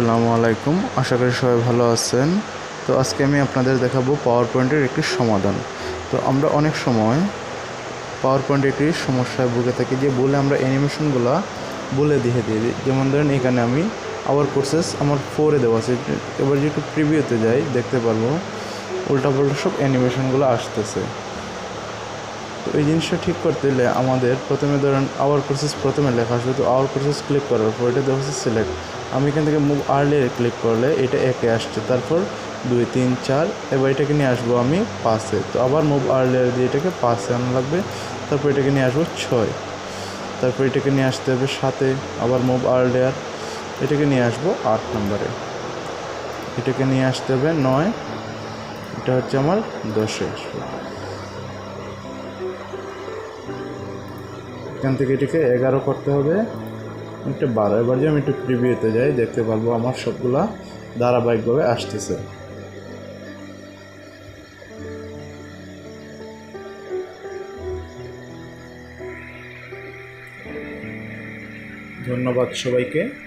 আসসালামু আলাইকুম। আশা করি সবাই ভালো আছেন। তো আজকে আমি আপনাদের দেখাবো পাওয়ার পয়েন্টের একটি সমাধান। তো আমরা অনেক সময় পাওয়ার পয়েন্টে একটি সমস্যায় ভুগে থাকি যে বলে আমরা অ্যানিমেশনগুলো বলে দিয়ে দিই। যেমন ধরেন এখানে আমি আওয়ার প্রসেস আমার 4-এ দেওয়া আছে। এবার যদি একটু প্রিভিউতে যাই দেখতে পারবো উল্টাপাল্টা সব অ্যানিমেশনগুলো আসতেছে। তো এই জিনিসটা ঠিক করতে হলে আমাদের প্রথমে ধরেন আওয়ার প্রসেস প্রথমে লেখা আসবে। তো আওয়ার প্রসেস ক্লিক করার পর এটা দেওয়া হচ্ছে সিলেক্ট। আমি এখান থেকে মুভ আর্লিয়ার ক্লিক করলে এটা 1-এ আসছে, তারপর 2, 3, 4, এবার এটাকে নিয়ে আসবো আমি 5-এ। তো আবার মুভ আর্লিয়ার দিয়ে এটাকে 5-এ আনা লাগবে, তারপর এটাকে নিয়ে আসবো 6, তারপর এটাকে নিয়ে আসতে হবে 7-এ, আবার মুভ আর্লিয়ার এটাকে নিয়ে আসবো 8 নম্বরে, এটাকে নিয়ে আসতে হবে 9, এটা হচ্ছে আমার 10-এ আসবে। এখান থেকে এটাকে 11 করতে হবে, একটা 12। এবার যদি আমি একটু প্রিভিউতে যাই দেখতে পারবো আমার সবগুলা ধারাবাহিকভাবে আসতেছে। ধন্যবাদ সবাইকে।